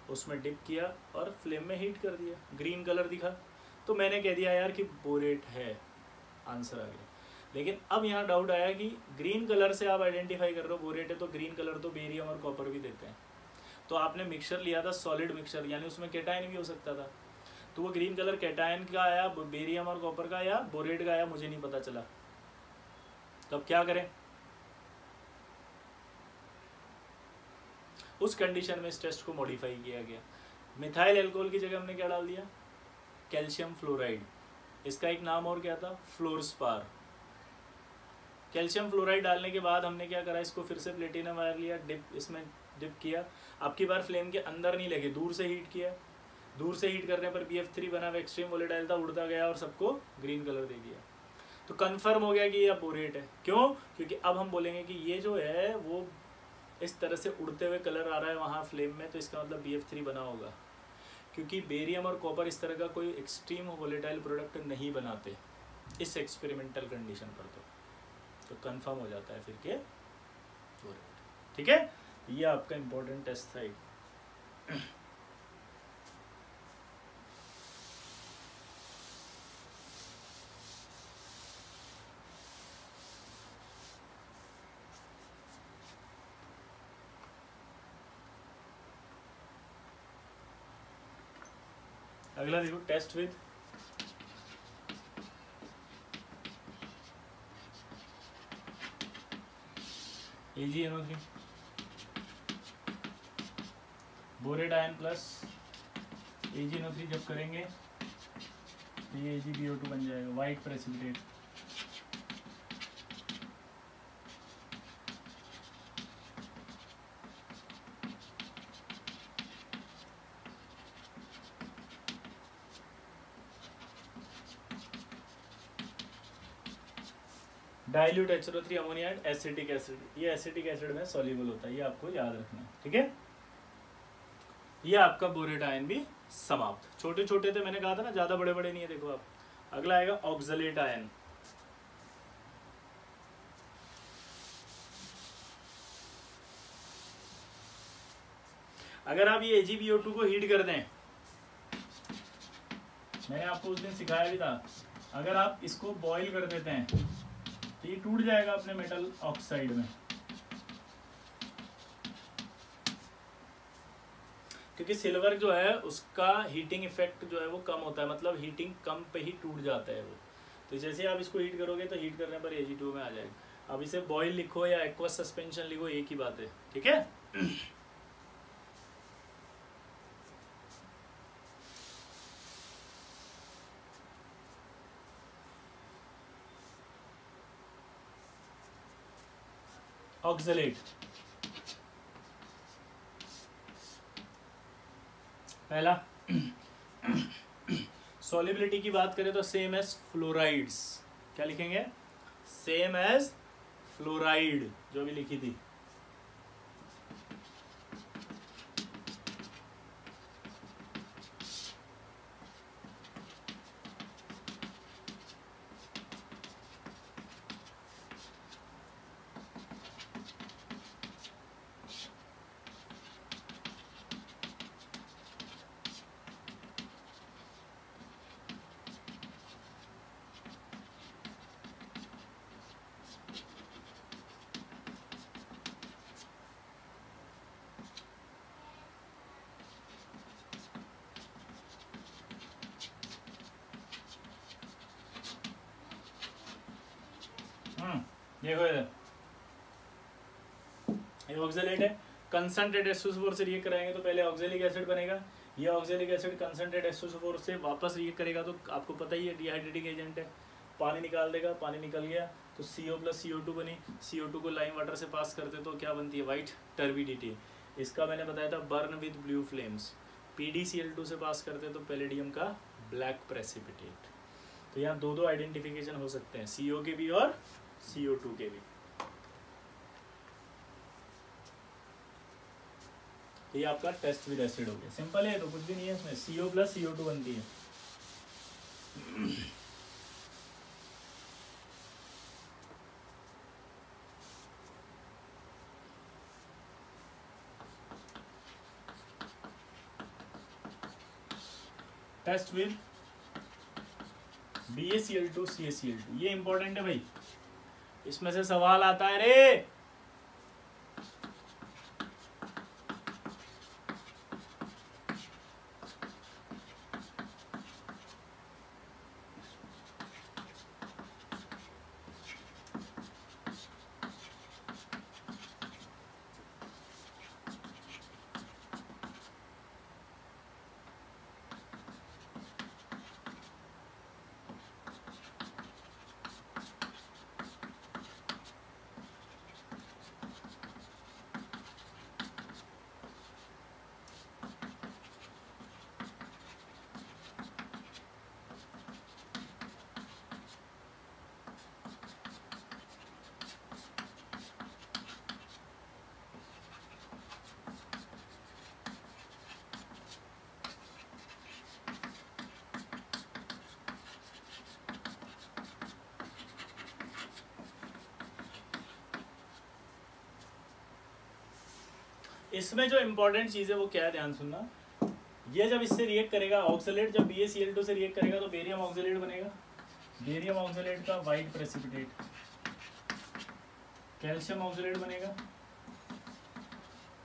उसमें डिप किया और फ्लेम में हीट कर दिया, ग्रीन कलर दिखा, तो मैंने कह दिया यार कि बोरेट है, आंसर आ गया। लेकिन अब यहाँ डाउट आया कि ग्रीन कलर से आप आइडेंटिफाई कर रहे हो बोरेट है, तो ग्रीन कलर तो बेरियम और कॉपर भी देते हैं, तो आपने मिक्सचर लिया था सॉलिड मिक्सचर, यानी उसमें केटाइन भी हो सकता था, तो वो ग्रीन कलर केटाइन का आया, बेरियम और कॉपर का आया, बोरेट का आया, मुझे नहीं पता चला। तो अब क्या करें? उस कंडीशन में इस टेस्ट को मॉडिफाई किया गया। मिथाइल अल्कोहल की जगह हमने क्या डाल दिया? Calcium fluoride. इसका एक नाम और क्या था? फ्लोरस्पार। कैल्शियम फ्लोराइड डालने के बाद हमने क्या करा, इसको फिर से प्लेटिनम वायर लिया, इसमें डिप किया, अब की बार फ्लेम के अंदर नहीं लगे, दूर से हीट किया, दूर से हीट करने पर BF3 बना, वो एक्सट्रीम वोलेटाइल था, उड़ता गया और सबको ग्रीन कलर दे दिया। तो कंफर्म हो गया कि ये बोरेट है। क्यों? क्योंकि अब हम बोलेंगे कि ये जो है वो इस तरह से उड़ते हुए कलर आ रहा है वहाँ फ्लेम में, तो इसका मतलब BF3 बना होगा, क्योंकि बेरियम और कॉपर इस तरह का कोई एक्सट्रीम वोलेटाइल प्रोडक्ट नहीं बनाते इस एक्सपेरिमेंटल कंडीशन पर। तो कंफर्म हो जाता है फिर के बोरेट। ठीक है, ये आपका इंपॉर्टेंट टेस्ट था। अगला देखो, test with AgNO3 borate ion plus AgNO3 जब करेंगे तो ये AgBO2 बन जाएगा, white precipitate. Dilute HNO3 ammonia and acetic acid, ये एसिटिक एसिड में सॉल्युबल होता है, ये आपको याद रखना है। ठीक है, ये आपका बोरेट आयन भी समाप्त। छोटे छोटे थे, मैंने कहा था ना, ज्यादा बड़े बड़े नहीं है। देखो आप, अगला आएगा ऑक्सलेट आयन। अगर आप ये AgBO2 को हीट कर दें, मैंने आपको उस दिन सिखाया भी था, अगर आप इसको बॉईल कर देते हैं तो ये टूट जाएगा अपने मेटल ऑक्साइड में, क्योंकि सिल्वर जो है उसका हीटिंग इफेक्ट जो है वो कम होता है, मतलब हीटिंग कम पे ही टूट जाता है वो। तो जैसे आप इसको हीट करोगे तो हीट करने पर Ag2 में आ जाएगा। अब इसे बॉयल लिखो या एक्वस सस्पेंशन लिखो, एक ही बात है। ठीक है, ऑक्सलेट पहला। सॉल्युबिलिटी की बात करें तो सेम एज फ्लोराइड्स, क्या लिखेंगे? सेम एज फ्लोराइड, जो भी लिखी थी। देखो इधर, ये ऑक्सलेट है, कंसंट्रेटेड H2SO4 से रिएक्ट कराएंगे तो पहले ऑक्सैलिक एसिड बनेगा, ये ऑक्सैलिक एसिड कंसंट्रेटेड H2SO4 से वापस रिएक्ट करेगा तो आपको पता ही है डिहाइड्रेटिंग एजेंट है, पानी निकाल देगा, पानी निकल गया तो CO प्लस CO2 बनी, CO2 को लाइम वाटर से पास करते तो क्या बनती है, वाइट टर्बिडिटी। इसका मैंने बताया था burn with blue flames. PdCl2 से पास करते तो पैलेडियम का ब्लैक प्रेसिपिटेट। तो यहाँ दो दो आइडेंटिफिकेशन हो सकते हैं, CO के भी और CO2 के भी। ये आपका टेस्ट विद एसिड हो गया, सिंपल है, तो कुछ भी नहीं है इसमें, CO प्लस CO2 बनती है। टेस्ट विद BaCl2 CaCl2, ये इंपॉर्टेंट है भाई, इसमें से सवाल आता है रे। इसमें जो इंपॉर्टेंट चीज है वो क्या है, ध्यान सुनना। ये जब इससे रिएक्ट करेगा ऑक्सलेट, जब BaCl2 से रिएक्ट करेगा तो बेरियम ऑक्सलेट बनेगा, बेरियम ऑक्सलेट का वाइट प्रेसिपिटेट, कैल्शियम ऑक्सलेट बनेगा,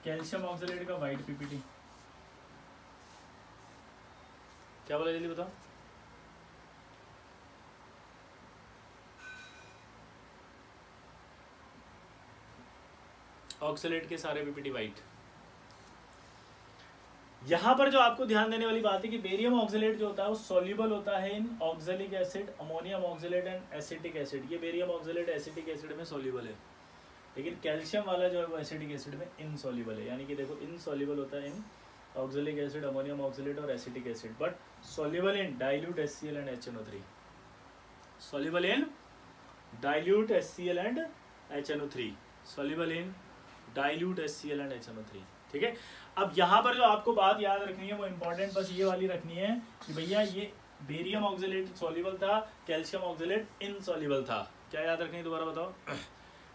कैल्शियम ऑक्सलेट का वाइट PPT। क्या बोला जल्दी बताओ। ऑक्सलेट के सारे PPT वाइट। यहां पर जो आपको ध्यान देने वाली बात है कि बेरियम ऑक्सलेट जो होता है वो सॉल्युबल होता है in oxalic acid, ammonium oxalate and acetic acid. ये बेरियम ऑक्सलेट एसिटिक एसिड में सॉल्युबल है, लेकिन कैल्शियम वाला जो है वो एसिटिक एसिड में इनसॉल्युबल है। यानी कि देखो इनसॉल्युबल होता है in oxalic acid, ammonium oxalate और acetic acid, but soluble in dilute HCl and HNO3। Soluble in dilute HCl and HNO3, soluble in dilute HCl and HNO3। ठीक है। अब यहाँ पर जो आपको बात याद रखनी है वो इम्पोर्टेंट बस ये वाली रखनी है कि भैया ये बेरियम ऑक्सलेट सॉल्युबल था, कैल्शियम ऑक्सलेट इनसॉल्युबल था। क्या याद रखनी है दोबारा बताओ।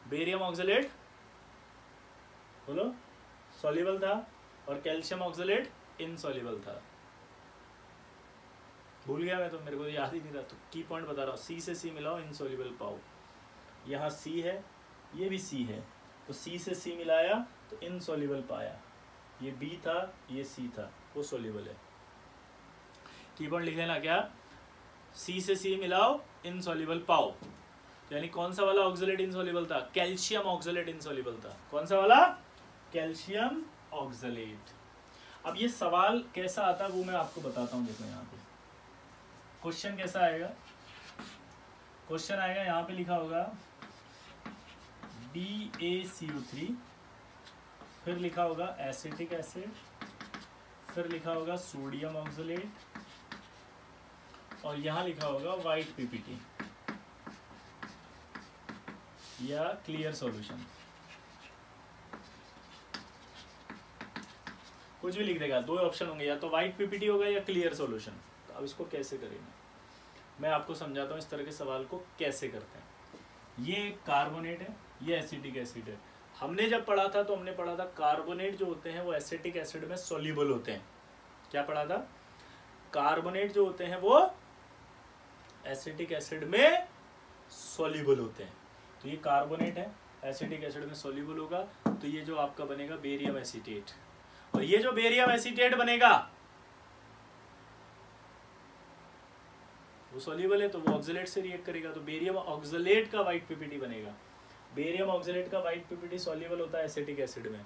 बेरियम ऑक्सलेट बोलो सॉल्युबल था और कैल्शियम ऑक्सलेट इनसॉल्युबल था। भूल गया मैं तो, मेरे को याद ही नहीं रहा, तो की पॉइंट बता रहा हूँ। C से C मिलाओ इनसॉल्युबल पाओ। यहाँ C है, ये भी C है, तो C से C मिलाया तो इनसॉल्युबल पाया। ये B था, ये C था, वो सॉल्युबल है। की पॉइंट लिख लेना क्या, C से C मिलाओ इनसॉल्युबल पाओ। तो यानी कौन सा वाला ऑक्सलेट इनसॉल्युबल था, कैल्शियम ऑक्सलेट इनसॉल्युबल था। कौन सा वाला, कैल्शियम ऑक्सलेट। अब ये सवाल कैसा आता है वो मैं आपको बताता हूँ। देखो यहाँ पे क्वेश्चन कैसा आएगा, क्वेश्चन आएगा यहाँ पे लिखा होगा BaCO3, फिर लिखा होगा एसिटिक एसिड, फिर लिखा होगा सोडियम ऑक्सलेट और यहाँ लिखा होगा वाइट PPT या क्लियर सॉल्यूशन, कुछ भी लिख देगा। दो ऑप्शन होंगे, या तो वाइट PPT होगा या क्लियर सॉल्यूशन। तो अब इसको कैसे करेंगे मैं आपको समझाता हूँ, इस तरह के सवाल को कैसे करते हैं। ये कार्बोनेट है, ये एसिटिक एसिड है। हमने जब पढ़ा था तो हमने पढ़ा था कार्बोनेट जो होते हैं वो एसिटिक एसिड में सॉल्युबल होते हैं। क्या पढ़ा था, कार्बोनेट जो होते हैं वो एसिटिक एसिड में सॉल्युबल होते हैं। तो ये कार्बोनेट है, एसिटिक एसिड में सॉल्युबल होगा, तो ये जो आपका बनेगा बेरियम एसीटेट। और ये जो बेरियम एसीटेट बनेगा वो सॉल्युबल है, तो वो ऑक्सलेट से रिएक्ट करेगा, तो बेरियम ऑक्सलेट का वाइट PPT बनेगा। बेरियम ऑक्सलेट का वाइट PPT सॉल्युबल होता है एसिटिक एसिड में,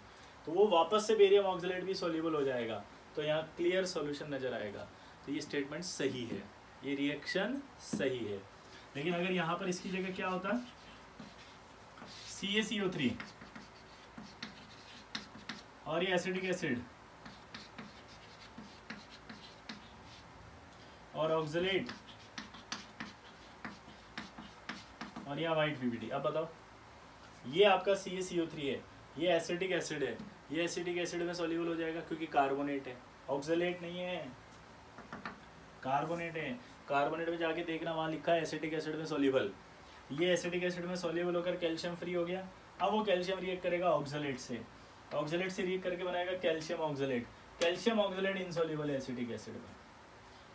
तो वो वापस से बेरियम ऑक्सलेट भी सॉल्युबल हो जाएगा, तो यहाँ क्लियर सॉल्यूशन नजर आएगा। तो ये स्टेटमेंट सही है, ये रिएक्शन सही है। लेकिन अगर यहाँ पर इसकी जगह क्या होता है, CaCO3 और ये एसिटिक एसिड और ऑक्सलेट और यहाँ व्हाइट पीपीटी। अब बताओ, ये आपका CaCO3 है, ये एसिटिक एसिड है, ये एसिटिक एसिड में सॉल्युबल हो जाएगा क्योंकि कार्बोनेट है, ऑक्सलेट नहीं है, कार्बोनेट है। कार्बोनेट में जाके देखना, वहाँ लिखा है एसिटिक एसिड में सॉल्युबल। ये एसिटिक एसिड में सॉल्युबल होकर कैल्शियम फ्री हो गया। अब वो कैल्शियम रिएक्ट करेगा ऑक्सलेट से, ऑक्सलेट से रिएक्ट करके बनाएगा calcium oxalate. Calcium oxalate insoluble है एसिटिक एसिड में।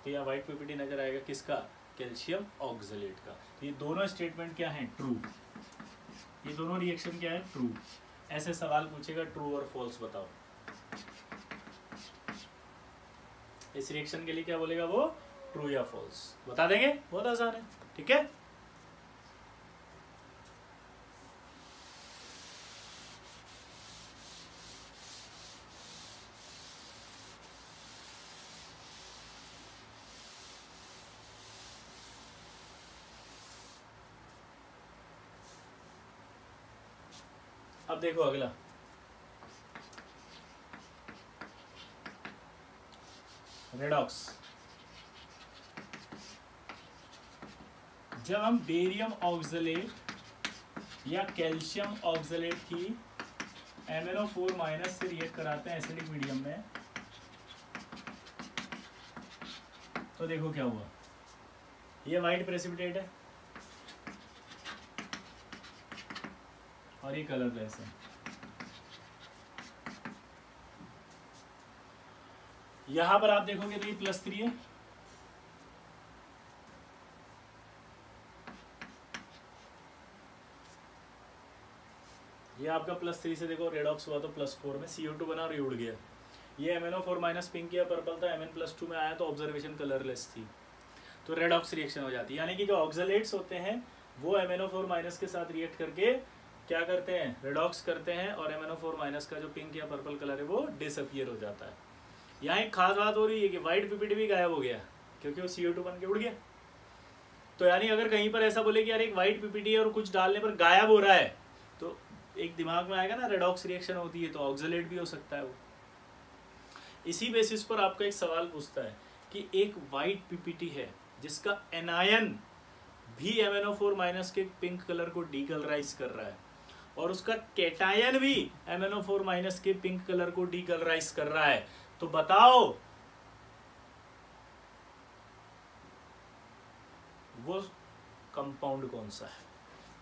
तो यहाँ व्हाइट पीपीटी नजर आएगा किसका, कैल्शियम ऑक्सलेट का। तो ये दोनों स्टेटमेंट क्या है, ट्रू। ये दोनों रिएक्शन क्या है, ट्रू। ऐसे सवाल पूछेगा, ट्रू और फॉल्स बताओ। इस रिएक्शन के लिए क्या बोलेगा वो, ट्रू या फॉल्स बता देंगे, बहुत आसान है। ठीक है, अब देखो अगला, रेडॉक्स। जब हम बेरियम ऑक्सलेट या कैल्शियम ऑक्सलेट की MnO4- से रिएक्ट कराते हैं एसिडिक मीडियम में, तो देखो क्या हुआ, ये व्हाइट प्रेसिपिटेट है और ये कलरलेस है। यहां पर आप देखोगे तो ये +3 है, ये आपका +3 से देखो रेडॉक्स हुआ तो +4 में CO2 बना और ये उड़ गया। ये MnO4- पिंक या पर्पल था, Mn+2 में आया तो ऑब्जर्वेशन कलरलेस थी, तो रेडॉक्स रिएक्शन हो जाती है। यानी कि जो ऑक्सलेट्स होते हैं वो MnO4- के साथ रिएक्ट करके क्या करते हैं, रेडॉक्स करते हैं, और MnO4- का जो पिंक या पर्पल कलर है वो डिसअपियर हो जाता है। यहाँ एक खास बात हो रही है कि व्हाइट पीपीटी भी गायब हो गया क्योंकि वो CO2 बन के उड़ गया। तो यानी अगर कहीं पर ऐसा बोले कि यार एक व्हाइट पीपीटी है और कुछ डालने पर गायब हो रहा है, तो एक दिमाग में आएगा ना, रेडॉक्स रिएक्शन होती है तो ऑक्सलेट भी हो सकता है वो। इसी बेसिस पर आपका एक सवाल पूछता है कि एक व्हाइट पीपीटी है जिसका एनायन भी MnO4- के पिंक कलर को डीकलराइज कर रहा है और उसका कैटायन भी MnO4- के पिंक कलर को डीकलराइज कर रहा है, तो बताओ वो कंपाउंड कौन सा है।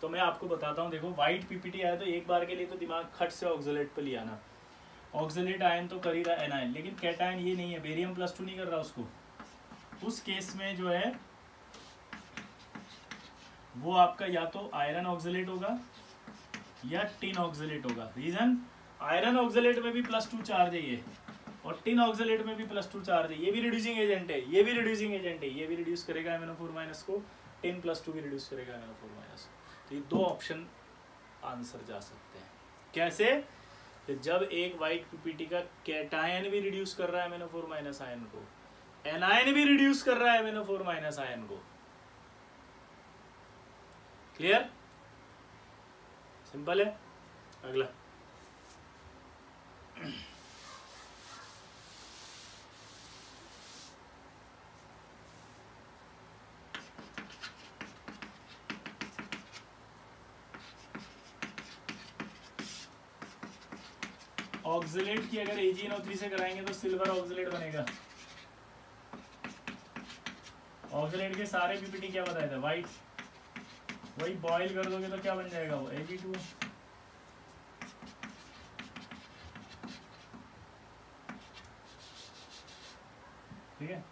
तो मैं आपको बताता हूं, देखो व्हाइट पीपीटी आया तो एक बार के लिए तो दिमाग खट से ऑक्सलेट पे लिया ना, ऑक्सलेट आयन तो कर ही रहा एनायन, लेकिन कैटायन ये नहीं है, बेरियम +2 नहीं कर रहा उसको। उस केस में जो है वो आपका या तो आयरन ऑक्सलेट होगा या टिन ऑक्सलेट होगा। रीजन, आयरन ऑक्सलेट में भी +2 चार्ज है ये, और टिन ऑक्सलेट में भी +2 चार्ज है, ये भी रिड्यूसिंग एजेंट है, ये भी रिड्यूसिंग एजेंट है, ये भी रिड्यूस करेगा MnO4- को, टिन +2 भी रिड्यूस करेगा MnO4-। तो ये दो ऑप्शन आंसर जा सकते हैं। कैसे, तो जब एक व्हाइट पीपीटी का कैटायन भी रिड्यूस कर रहा है MnO4- आयन को, एनायन भी रिड्यूस कर रहा है MnO4- आयन को। क्लियर, सिंपल है। अगला, ऑक्सलेट की अगर AgNO3 से कराएंगे तो सिल्वर ऑक्सलेट बनेगा। ऑक्सलेट के सारे पीपीटी क्या बताया था, व्हाइट, वही बॉईल कर दोगे तो क्या बन जाएगा वो, Ag2। ठीक है,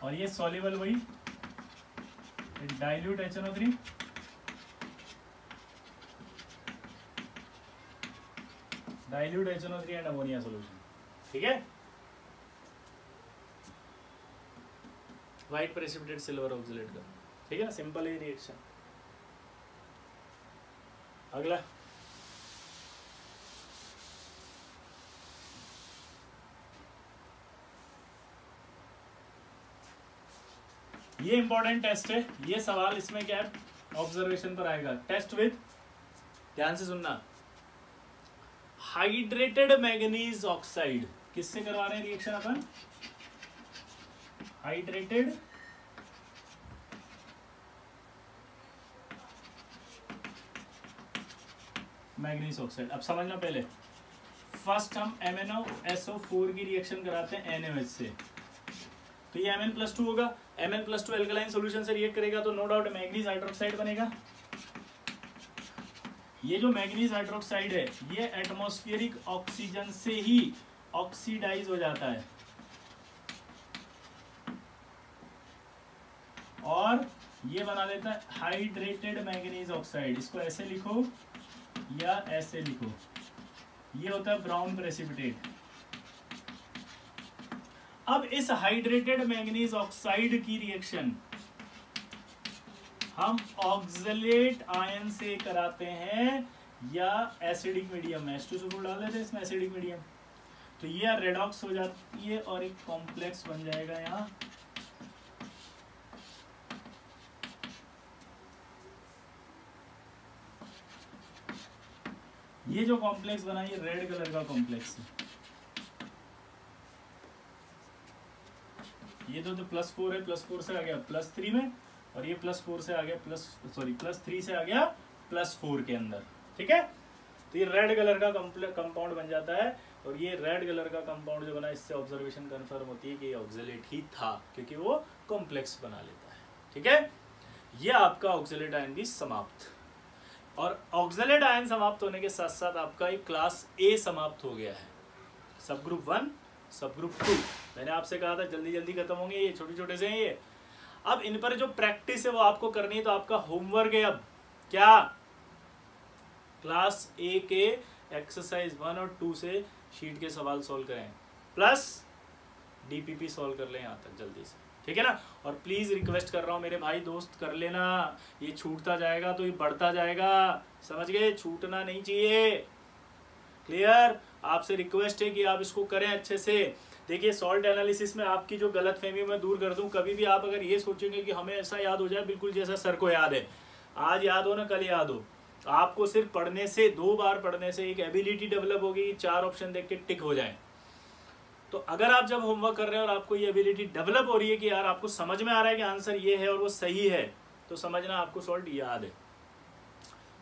और ये सॉल्युबल वही dilute HNO3, dilute HNO3 and ammonia solution. ठीक है, व्हाइट प्रेसिपिटेट सिल्वर ऑक्सलेट का। ठीक है ना, सिंपल है रिएक्शन। अगला, ये इंपॉर्टेंट टेस्ट है, ये सवाल इसमें क्या है ऑब्जर्वेशन पर आएगा। टेस्ट विद, ध्यान से सुनना, हाइड्रेटेड मैंगनीज ऑक्साइड, किससे करवा रहे हैं रिएक्शन अपन, हाइड्रेटेड मैंगनीज ऑक्साइड। अब समझना पहले, फर्स्ट हम MnOSO4 की रिएक्शन कराते हैं NaOH से, तो ये Mn+2 होगा, Mn+2 एल्कलाइन सॉल्यूशन से रिएक्ट करेगा तो नो डाउट मैंगनीज हाइड्रोक्साइड बनेगा। ये जो मैंगनीज हाइड्रोक्साइड है ये एटमॉस्फेरिक ऑक्सीजन से ही ऑक्सीडाइज हो जाता है और ये बना देता है हाइड्रेटेड मैंगनीज ऑक्साइड। इसको ऐसे लिखो या ऐसे लिखो, ये होता है ब्राउन प्रेसिपिटेट। अब इस हाइड्रेटेड मैंगनीज ऑक्साइड की रिएक्शन हम ऑक्सलेट आयन से कराते हैं या एसिडिक मीडियम में, H2SO4 डाल देते हैं इसमें एसिडिक मीडियम, तो ये रेडॉक्स हो जाती है और एक कॉम्प्लेक्स बन जाएगा यहाँ। ये जो कॉम्प्लेक्स बना ये रेड कलर का कॉम्प्लेक्स है, ये तो +4 है, +4 से आ गया +3 में, और ये +4 से आ गया +3 से आ गया +4 के अंदर, ठीक है। तो ये रेड कलर का कंपाउंड बन जाता है, और ये रेड कलर का कंपाउंड जो बना इससे ऑब्जर्वेशन कंफर्म होती है कि ये ऑक्सलेट ही था, क्योंकि वो कॉम्प्लेक्स बना लेता है, ठीक है। ये आपका ऑक्सलेट आयन भी समाप्त, और ऑक्सलेट आयन समाप्त होने के साथ साथ आपका एक क्लास A समाप्त हो गया है। सब ग्रुप 1, सब ग्रुप 2 मैंने आपसे कहा था जल्दी जल्दी खत्म होंगे, ये छोटे छोटे से हैं ये। अब इन पर जो प्रैक्टिस है वो आपको करनी है, तो आपका होमवर्क है अब क्या, क्लास A के एक्सरसाइज 1 और 2 से शीट के सवाल सॉल्व करें, प्लस DPP सॉल्व कर लें यहाँ तक जल्दी से, ठीक है ना। और प्लीज रिक्वेस्ट कर रहा हूँ मेरे भाई दोस्त कर लेना, ये छूटता जाएगा तो ये बढ़ता जाएगा, समझ गए, छूटना नहीं चाहिए, क्लियर। आपसे रिक्वेस्ट है कि आप इसको करें अच्छे से। देखिए सॉल्ट एनालिसिस में आपकी जो गलतफहमी मैं दूर कर दूं, कभी भी आप अगर ये सोचेंगे कि हमें ऐसा याद हो जाए बिल्कुल जैसा सर को याद है, आज याद हो ना कल याद हो, आपको सिर्फ पढ़ने से, 2 बार पढ़ने से एक एबिलिटी डेवलप होगी कि 4 ऑप्शन देख के टिक हो जाए। तो अगर आप जब होमवर्क कर रहे हैं और आपको ये एबिलिटी डेवलप हो रही है कि यार आपको समझ में आ रहा है कि आंसर ये है और वो सही है, तो समझना आपको सॉल्ट याद है।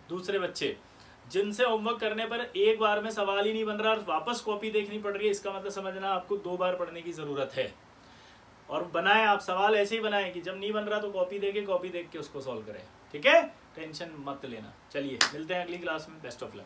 दूसरे बच्चे जिनसे होमवर्क करने पर एक बार में सवाल ही नहीं बन रहा और वापस कॉपी देखनी पड़ रही है, इसका मतलब समझना आपको 2 बार पढ़ने की जरूरत है। और बनाएं आप सवाल ऐसे ही बनाएं कि जब नहीं बन रहा तो कॉपी देख के उसको सॉल्व करें, ठीक है, टेंशन मत लेना। चलिए मिलते हैं अगली क्लास में, बेस्ट ऑफ लक।